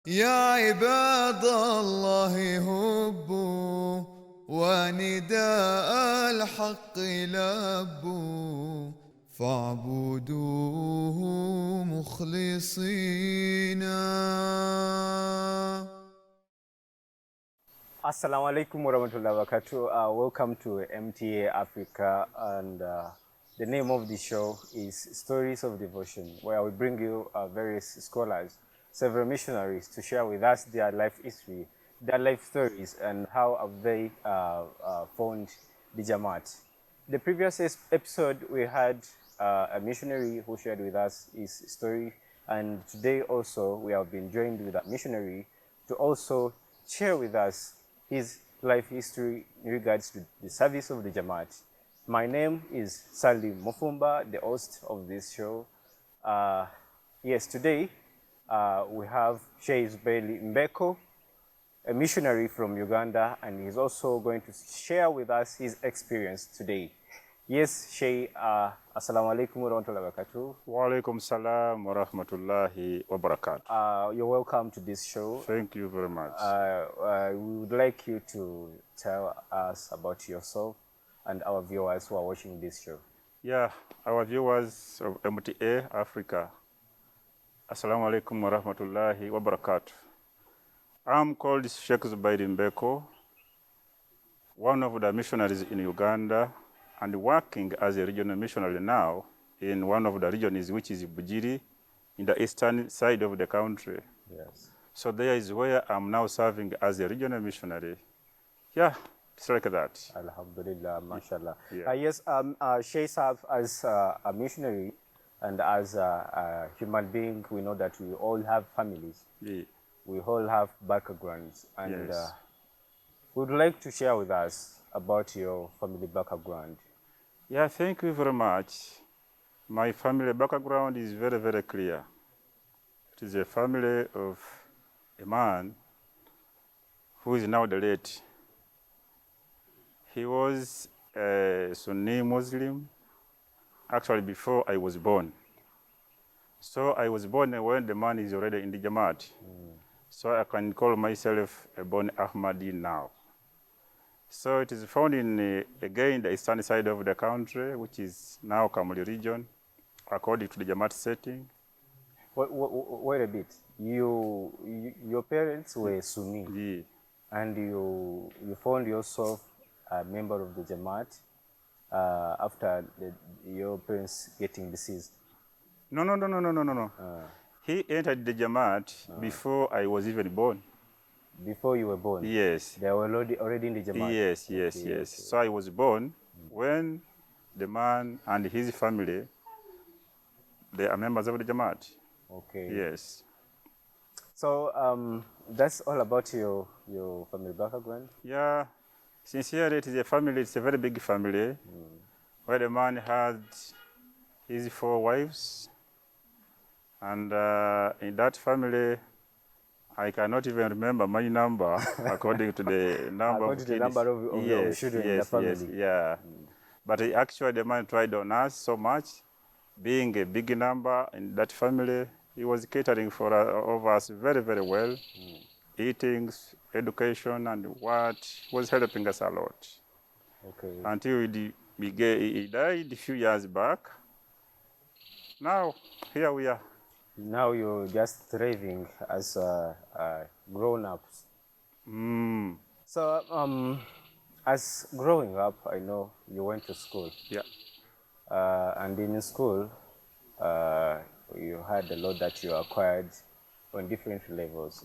يا عباد الله هبوا ونداء الحق لبوا فاعبدوه مخلصين. Assalamu alaikum warahmatullahi wabarakatuh. Welcome to MTA Africa, and the name of the show is Stories of Devotion, where we bring you various scholars, several missionaries to share with us their life history, their life stories, and how have they found the Jamaat. The previous episode, we had a missionary who shared with us his story, and today also we have been joined with a missionary to also share with us his life history in regards to the service of the Jamaat. My name is Salim Mufumba, the host of this show. Yes, today we have Sheikh Mbeeko, a missionary from Uganda, and he's also going to share with us his experience today. Yes, Sheikh, assalamu alaikum wa rahmatullahi wa barakatuh. Wa alaikum salam wa rahmatullahi wa barakatuh. You're welcome to this show. Thank you very much. We would like you to tell us about yourself and our viewers who are watching this show. Yeah, our viewers of MTA Africa, assalamu alaikum wa rahmatullahi wa barakatuh. I'm called Sheikh Mbeeko, one of the missionaries in Uganda, and working as a regional missionary now in one of the regions, which is Bujiri, in the eastern side of the country. Yes. So there is where I'm now serving as a regional missionary. Yeah, it's like that. Alhamdulillah, mashallah. Yeah. Yes, Sheikh serves as a missionary, and as a human being, we know that we all have families. Yeah. We all have backgrounds, and Yes. would like to share with us about your family background. Yeah, thank you very much. My family background is very, very clear. It is a family of a man who is now the late. He was a Sunni Muslim, actually before I was born. So I was born when the man is already in the Jamaat. So I can call myself a born Ahmadi now. So it is found in, again, the eastern side of the country, which is now Kamuli region, according to the Jamaat setting. Wait a bit. Your parents were Sunni, Yeah. and you found yourself a member of the Jamaat after your parents getting deceased. No. He entered the Jamaat before I was even born. Before you were born? Yes. They were already in the Jamaat? Yes. Okay. So I was born when the man and his family, they are members of the Jamaat. Okay. Yes. So that's all about your family background? Yeah. Sincerely, it is a family, it's a very big family, where the man had his 4 wives. And in that family, I cannot even remember my number according to the number According of to the kids. number of children in the family. Yeah. But actually, the man tried on us so much. Being a big number in that family, he was catering for of us very, very well. Eatings, education, and what was helping us a lot. Okay. Until he died a few years back. Now, here we are. Now you're just thriving as grown-ups. So as growing up, I know you went to school. Yeah. And in school, you had a lot that you acquired on different levels.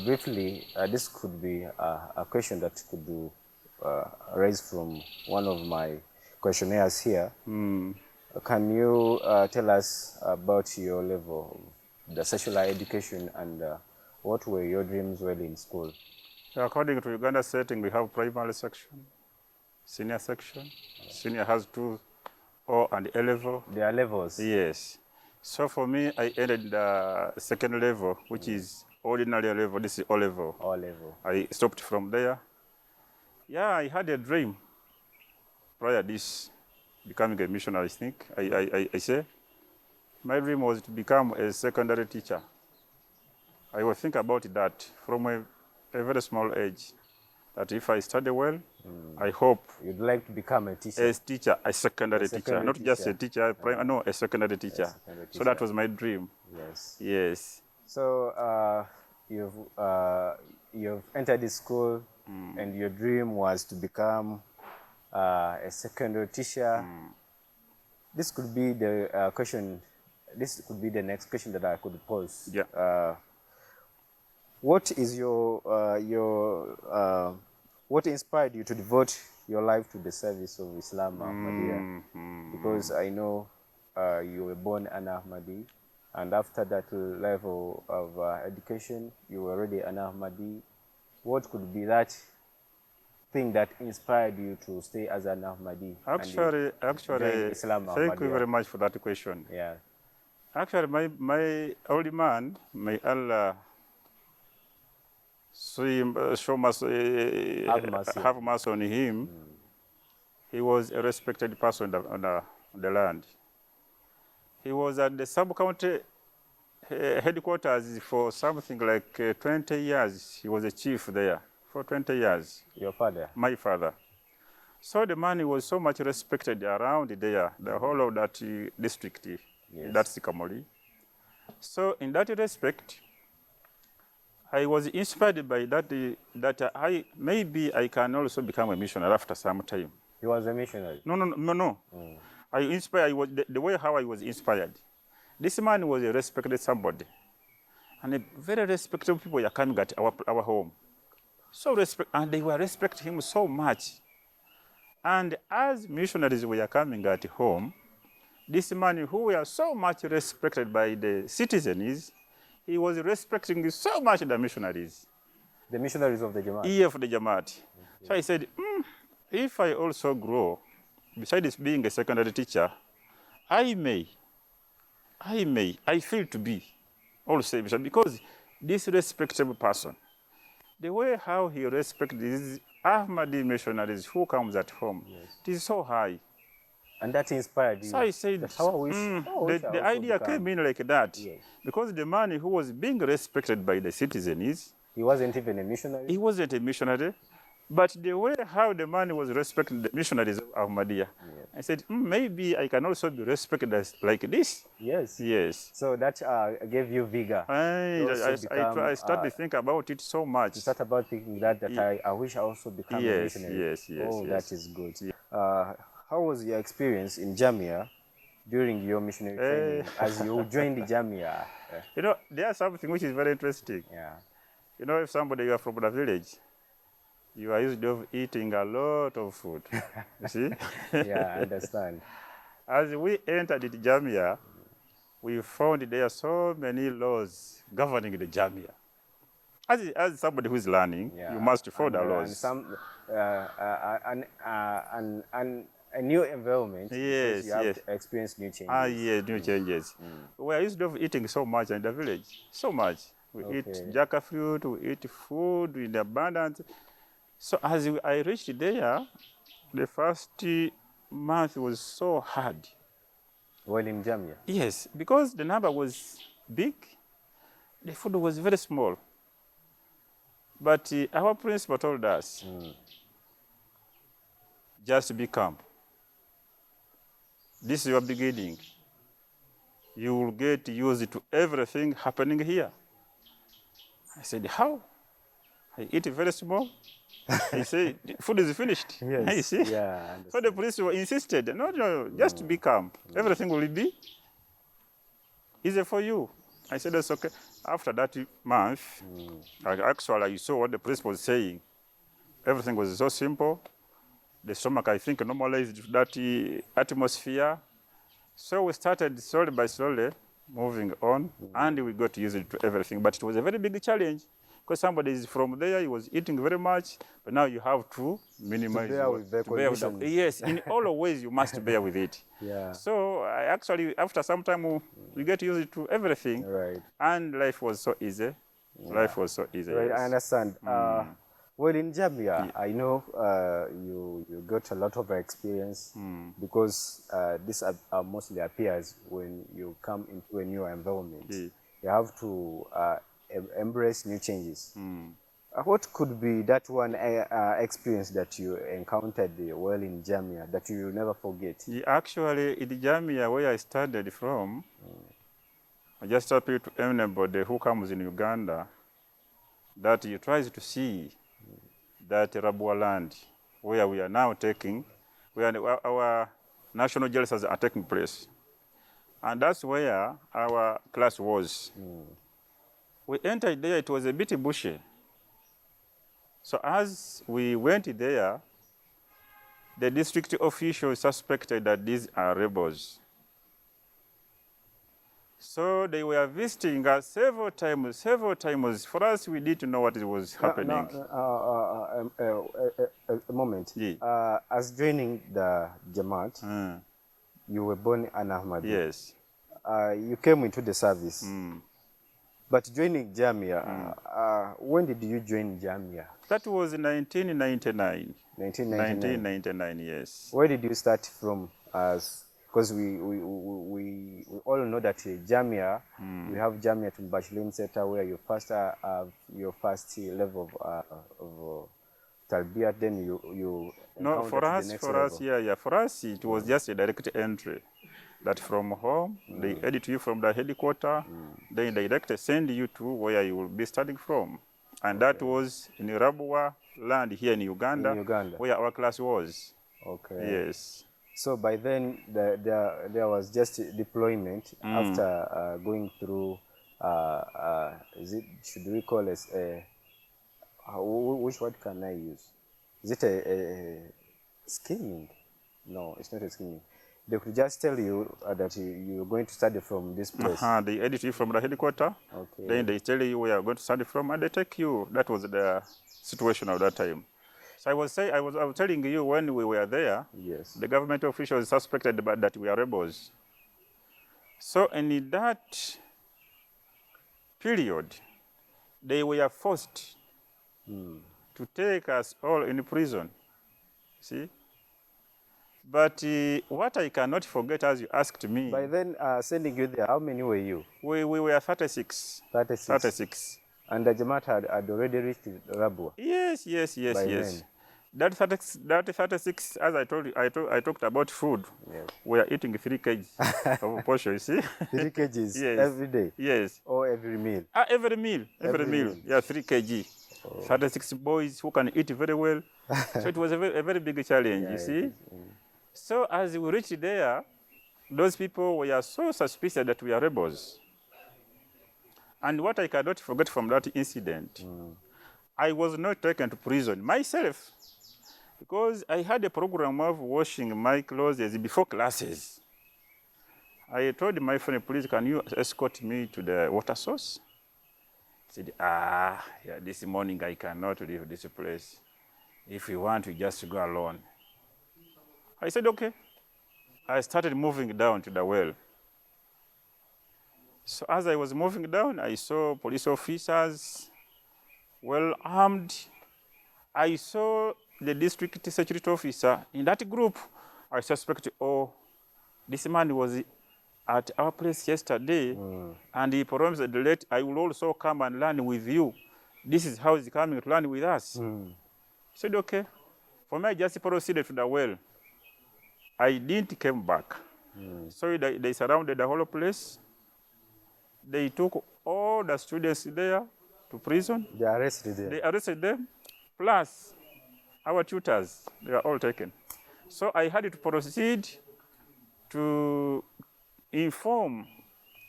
Briefly, this could be a question that could be raised from one of my questionnaires here. Can you tell us about your level of the sexual education, and what were your dreams while in school? According to Uganda setting, we have primary section, senior section. Senior has 2 O and A level. There are levels? Yes. So for me, I ended the second level, which is ordinary level. This is O level. O level. I stopped from there. Yeah, I had a dream prior to this, becoming a missionary, I think. I say. My dream was to become a secondary teacher. I will think about that from a very small age, that if I study well, I hope You'd like to become a teacher. as teacher, a secondary teacher, not just a teacher, no, a secondary teacher. secondary So that teacher. was my dream. Yes. Yes. So you've entered the school, and your dream was to become a secondary teacher. This could be the question. This could be the next question that I could pose. Yeah. What is what inspired you to devote your life to the service of Islam, Ahmadiyya? Because I know you were born an Ahmadi, and after that level of education, you were already an Ahmadi. What could be that thing that inspired you to stay as an Ahmadi? Actually, join Islam, thank you Ahmadiyya? very much for that question. Yeah. Actually, my old man, may Allah show mercy, have mercy on him. He was a respected person on the land. He was at the sub-county headquarters for something like 20 years. He was a chief there for 20 years. Your father? My father. So the man was so much respected around there, the whole of that district, that's Kamoli. So in that respect, I was inspired by that maybe I can also become a missionary after some time. He was a missionary? No. The way how I was inspired. This man was a respected somebody. And a very respectable people were coming at our home. And they were respecting him so much. And as missionaries were coming at home, this man who were so much respected by the citizens, he was respecting so much the missionaries. The missionaries of the Jamaat? Yeah, for the Jamaat. Okay. So I said, if I also grow, besides being a secondary teacher, I feel to be also a missionary, because this respectable person, the way how he respects these Ahmadi missionaries who comes at home, it is so high. And that inspired you? So I said, the idea came in like that. Yes. Because the man who was being respected by the citizens, he wasn't even a missionary? He wasn't a missionary. But the way how the man was respecting the missionaries of Ahmadiyya, I said, maybe I can also be respected as like this. Yes. Yes. So that gave you vigor. I started to think about it so much. You start about thinking that I wish I also become a missionary. Yes. That is good. Yeah. How was your experience in Jamia during your missionary training as you joined the Jamia? There's something which is very interesting. Yeah. If somebody you are from the village, you are used to eating a lot of food. You see? Yeah, I understand. As we entered the Jamia, we found there are so many laws governing the Jamia. As somebody who is learning, you must follow the laws. And a new environment. Yes, you have to experience new changes. Yes, new changes. We are used to eating so much in the village, so much. We eat jackfruit, we eat food in abundance. So as I reached there, the first month was so hard. Well, in Jamia? Yes, because the number was big, the food was very small. But our principal told us, just be calm. This is your beginning. You will get used to everything happening here. I said, how? I eat very small. I say, food is finished. Yes. You see? Yeah, so the principal insisted, no, just be calm. Everything will be easy for you. I said, that's okay. After that month, actually, I saw what the principal was saying. Everything was so simple. The stomach, I think, normalized that atmosphere. So we started slowly by slowly moving on, and we got used to everything. But it was a very big challenge, because somebody is from there, he was eating very much, but now you have to minimize. To bear with the yes, in all ways you must bear with it. Yeah. So actually, after some time, we get used to everything, and life was so easy. Yeah. Life was so easy. Right, yes. I understand. Well, in Jamia, I know you got a lot of experience because this mostly appears when you come into a new environment. You have to embrace new changes. What could be that one experience that you encountered while in Jamia that you will never forget? Actually, in Jamia, where I started from, I just appeal to anybody who comes in Uganda that he tries to see that Rabua land where we are now taking, where our national jealousies are taking place. And that's where our class was. We entered there, it was a bit bushy. So as we went there, the district officials suspected that these are rebels. So they were visiting us several times. For us, we need to know what was happening. A moment. Yeah. As joining the Jamaat, you were born an Ahmadi. Yes. You came into the service. But joining Jamia, when did you join Jamia? That was in 1999. 1999, yes. Where did you start from? Because we all know that Jamia, we have Jamia to Bachelin Center where you first have your first level of Talbiyat, then you no, for us, for us, it was just a direct entry. That from home, they edit you from the headquarters, then they direct send you to where you will be starting from. And that was in Rabua land here in Uganda, where our class was. Okay. Yes. So by then, there was just deployment after going through, should we call it, which word can I use? Is it a scheming? No, it's not a scheming. They could just tell you that you're going to study from this place. They edit you from the headquarters. Okay. Then they tell you where you're going to study from, and they take you. That was the situation of that time. So I was telling you when we were there. Yes. The government officials suspected that we are rebels. So in that period, they were forced to take us all in prison. See. But what I cannot forget, as you asked me... By then, sending you there, how many were you? We were 36. 36. And the Jamaat had already reached Rabua? Yes. Then? That 36, as I told you, I talked about food. Yes. We are eating 3 kg of portion, you see? 3 kgs yes. Every day? Yes. Or every meal? Every meal. Yeah, 3 kg. 36 boys who can eat very well. So it was a very big challenge, you see? So as we reached there, those people were so suspicious that we are rebels. And what I cannot forget from that incident, I was not taken to prison myself, because I had a program of washing my clothes before classes. I told my friend, please, can you escort me to the water source? He said, this morning I cannot leave this place. If you want, we just go alone. I said, okay. I started moving down to the well. So as I was moving down, I saw police officers, well armed. I saw the district security officer. In that group, I suspected, this man was at our place yesterday, and he promised that I will also come and learn with you. This is how he's coming to learn with us. I said, okay. For me, I just proceeded to the well. I didn't come back. So they surrounded the whole place. They took all the students there to prison. They arrested them? They arrested them, plus our tutors. They were all taken. So I had to proceed to inform.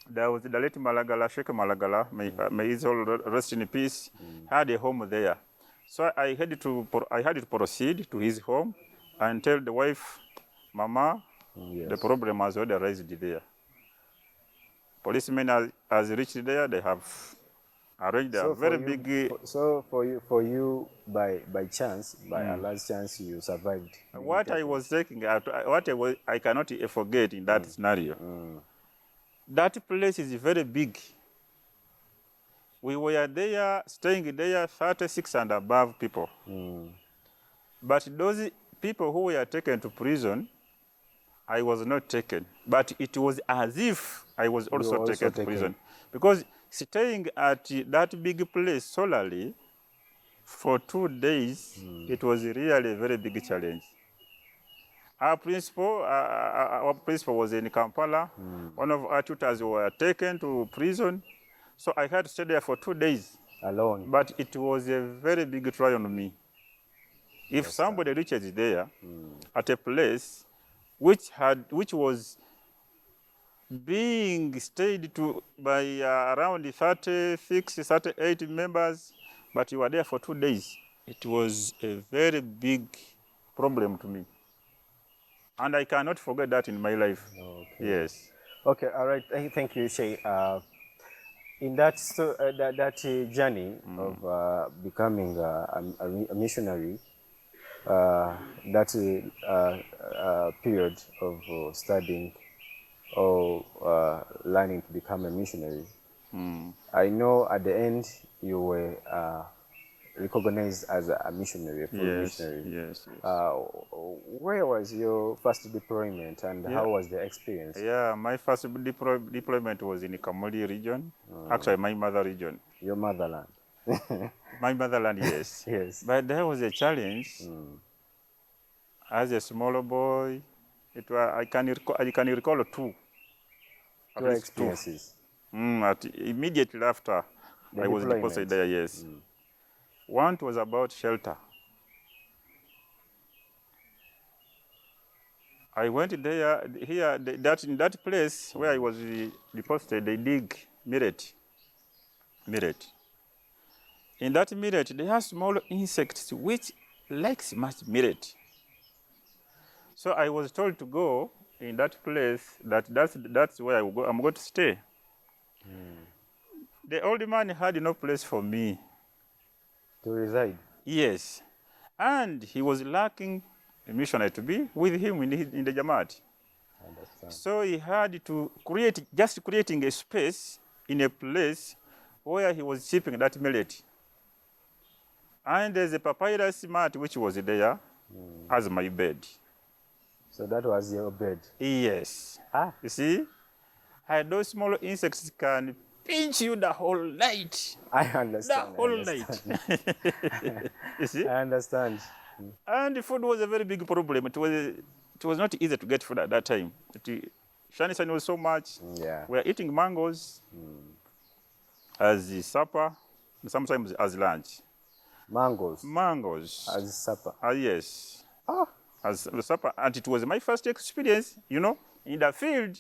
There was the late Malagala, Sheikh Malagala, may his soul rest in peace, had a home there. So I had to proceed to his home and tell the wife, Mama, the problem has already arisen there. Policemen has reached there. They have arranged a very big. So for you, by chance, by Allah's chance, you survived. What I was taking, I cannot forget in that scenario. That place is very big. We were there, staying there, 36 and above people. But those people who were taken to prison, I was not taken. But it was as if I was also taken to prison. Because staying at that big place solely for 2 days, it was really a very big challenge. Our principal was in Kampala. One of our tutors were taken to prison. So I had to stay there for 2 days. Alone. But it was a very big trial on me. If somebody reaches there at a place which was being stayed to by around 36, 38 members, but you were there for 2 days, it was a very big problem to me. And I cannot forget that in my life. Okay. Yes. Okay, all right. Thank you, Sheikh. In that journey of becoming a missionary, that period of studying or learning to become a missionary, I know at the end you were recognized as a missionary, a full missionary. Yes. Where was your first deployment and how was the experience? Yeah, my first deployment was in the Kamuli region, actually my mother region. Your motherland. My motherland, yes. Yes. But there was a challenge. As a smaller boy, I can recall two. Two experiences. Immediately after I was deposited there, yes. One was about shelter. I went there, in that place where I was deposited, they dig millet. In that millet, they have small insects which likes much millet. So I was told to go in that place, that's where I'm going to stay. The old man had no place for me. To reside? Yes. And he was lacking a missionary to be with him in the Jamaat. I understand. So he had to creating a space in a place where he was shipping that millet. And there's a papyrus mat which was there as my bed. So that was your bed? Yes. Ah. You see, those small insects can pinch you the whole night. I understand. The whole night. You see? I understand. And the food was a very big problem. It was not easy to get food at that time. Shani was so much. Yeah. We were eating mangoes as the supper, sometimes as lunch. Mangoes? Mangoes. As supper? Yes. Ah. As the supper. And it was my first experience, in the field.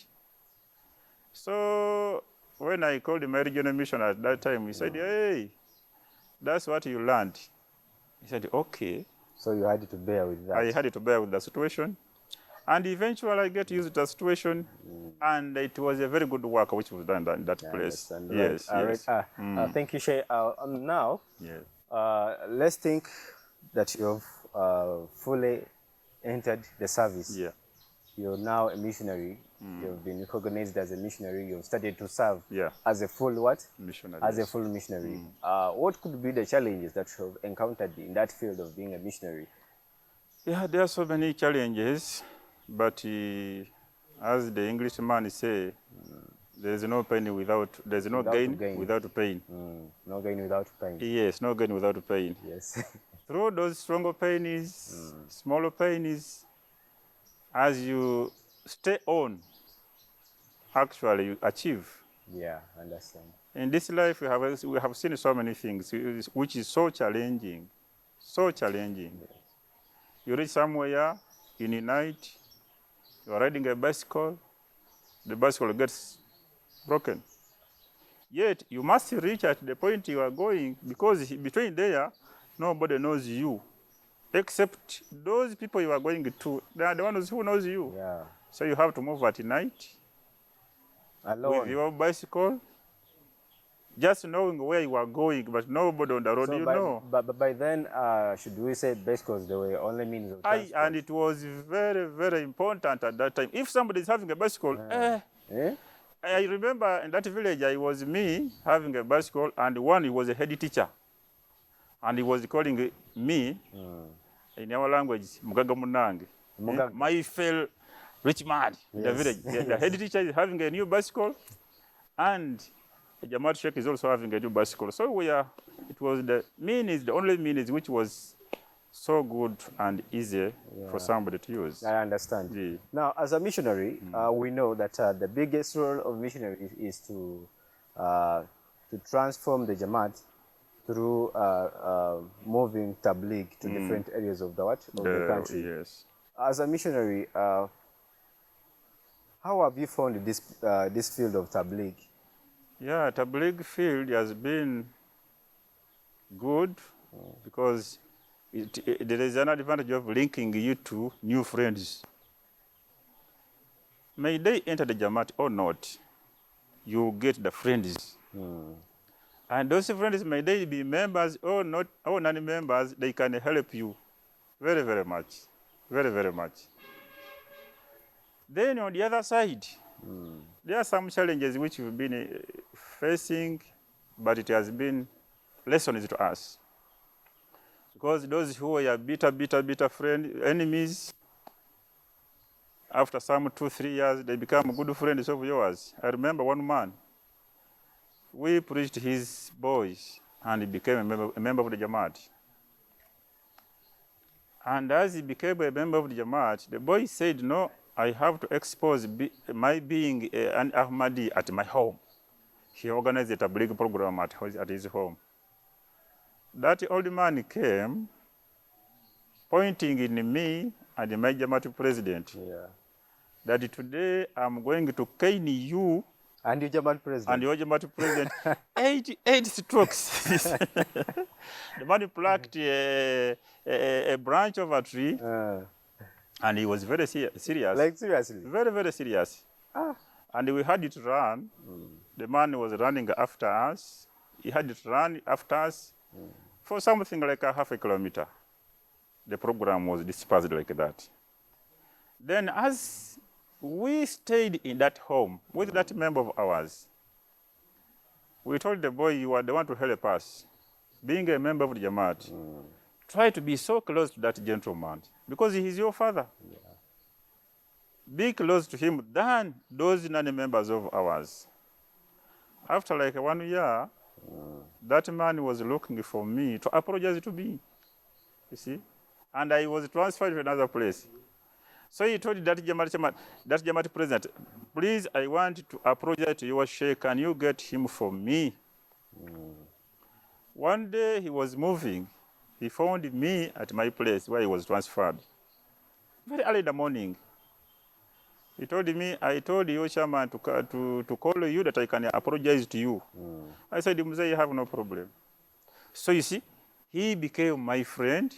So when I called my regional missioner at that time, he said, hey, that's what you learned. He said, okay. So you had to bear with that? I had to bear with the situation. And eventually I get used to the situation. And it was a very good work which was done in that place. Yes, yes. Right. Thank you, Sheikh. Now, let's think that you've fully entered the service. Yeah. You're now a missionary. You've been recognized as a missionary. You've started to serve as a full what? Missionary. As a full missionary. What could be the challenges that you've encountered in that field of being a missionary? Yeah, there are so many challenges, but as the Englishman say, there's no gain without pain. No gain without pain. Yes, no gain without pain. Yes. Through those stronger pains, smaller pains, as you stay on, actually you achieve. Yeah, I understand. In this life, we have seen so many things, which is so challenging, so challenging. Yes. You reach somewhere in the night, you are riding a bicycle, the bicycle gets broken. Yet, you must reach at the point you are going, because between there, nobody knows you, except those people you are going to. They are the ones who knows you. Yeah. So you have to move at night, alone, with your bicycle, just knowing where you are going, but nobody on the road, so But by then, should we say bicycles, they were only means of transport? And it was very, very important at that time. If somebody is having a bicycle, I remember in that village, it was me having a bicycle, and he was a head teacher. And he was calling me, in our language, Mugaga Munangi, my fellow rich man in the village. The head teacher is having a new bicycle, and Jamaat Sheikh is also having a new bicycle. So it was the only means which was so good and easy for somebody to use. I understand. Yeah. Now, as a missionary, we know that the biggest role of missionary is to transform the Jamaat through moving tabligh to different areas of the country. Yes. As a missionary, how have you found this field of tabligh? Yeah, tabligh field has been good because there is an advantage of linking you to new friends. May they enter the Jamaat or not, you get the friends. And those friends, may they be members or not, or non-members, they can help you very, very much. Very, very much. Then on the other side, there are some challenges which we've been facing, but it has been lessons to us. Because those who were bitter enemies, after some 2-3 years, they become good friends of yours. I remember one man, we preached his boys, and he became a member of the Jamaat. And as he became a member of the Jamaat, the boy said, no, I have to expose my being an Ahmadi at my home. He organized a tabligh program at his home. That old man came, pointing in me and my Jamaat president, that today I'm going to cane you and your Jamaat president. And your Jamaat president, 88 strokes. The man plucked a branch of a tree, and he was very serious. Like seriously? Very, very serious. And we had it run. The man was running after us. He had it run after us for something like a half a kilometer. The program was dispersed like that. Then as we stayed in that home with that member of ours, we told the boy, you are the one to help us. Being a member of the Jamaat, try to be so close to that gentleman because he is your father. Be close to him than those non-members of ours. After like 1 year, that man was looking for me to apologize to me, you see? And I was transferred to another place. So he told that Jamaat president, please, I want to apologize to your sheikh. Can you get him for me? One day he was moving. He found me at my place where he was transferred. Very early in the morning. He told me, I told your chairman to call you that I can apologize to you. I said, Mzee, you have no problem. So you see, he became my friend,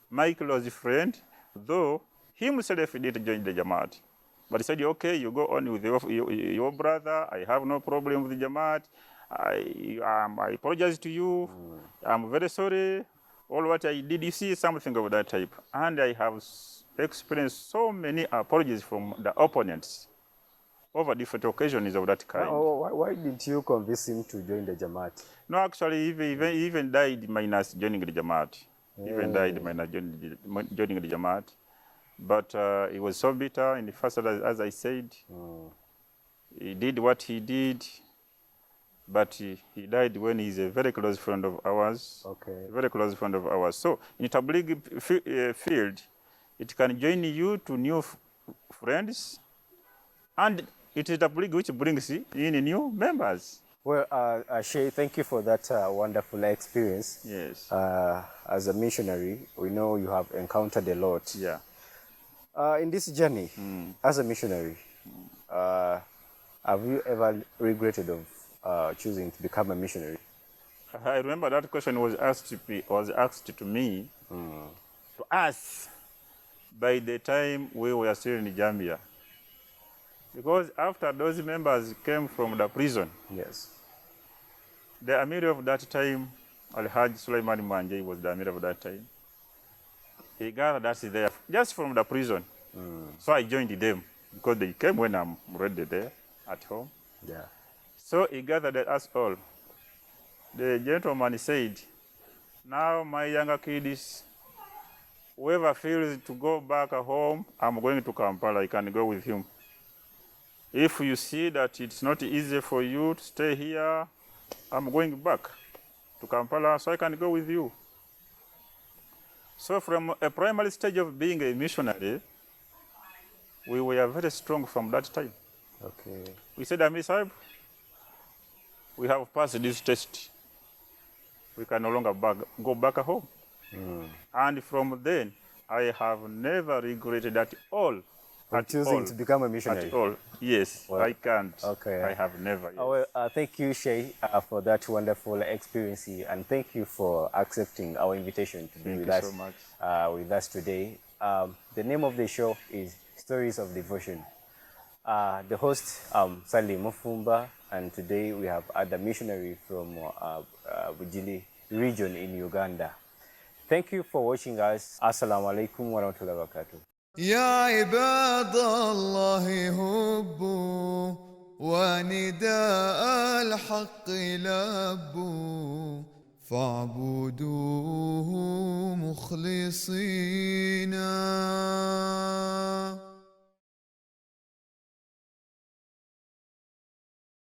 my close friend, though he himself did join the Jamaat. But he said, okay, you go on with your brother. I have no problem with the Jamaat. I apologize to you. I'm very sorry. All what I did, you see, something of that type. And I have experienced so many apologies from the opponents over different occasions of that kind. Why didn't you convince him to join the Jamaat? No, actually, he even died minus joining the Jamaat. Even died minus joining the Jamaat. But he was so bitter in the first, as I said. He did what he did, but he died when he's a very close friend of ours. Okay. A very close friend of ours. So in the tabligh field, it can join you to new friends, and it is tabligh which brings in new members. Well, Sheikh, thank you for that wonderful experience. Yes. As a missionary, we know you have encountered a lot. Yeah. In this journey, as a missionary, have you ever regretted of choosing to become a missionary? I remember that question was asked to me, to us, by the time we were still in Gambia. Because after those members came from the prison, yes, the Amir of that time, Al-Hajj Sulaiman Manjay was the Amir of that time. He gathered us there just from the prison. So I joined them because they came when I'm already there at home. Yeah. So he gathered us all. The gentleman said, now my younger kids, whoever feels to go back home, I'm going to Kampala, I can go with him. If you see that it's not easy for you to stay here, I'm going back to Kampala so I can go with you. So from a primary stage of being a missionary, we were very strong from that time. Okay. We said, Ami Sahib, we have passed this test. We can no longer go back home. And from then, I have never regretted at all. For choosing to become a missionary? At all, yes, Well, I can't. okay. I have never. Yes. Well, thank you, Sheikh, for that wonderful experience, and thank you for accepting our invitation to be with us today. The name of the show is Stories of Devotion. The host, Sally Mufumba, and today we have other missionary from Bujili region in Uganda. Thank you for watching us. Assalamu alaikum wa rahmatullahi wa barakatuh. يا عباد الله هبوا ونداء الحق لبوا فاعبدوه مخلصين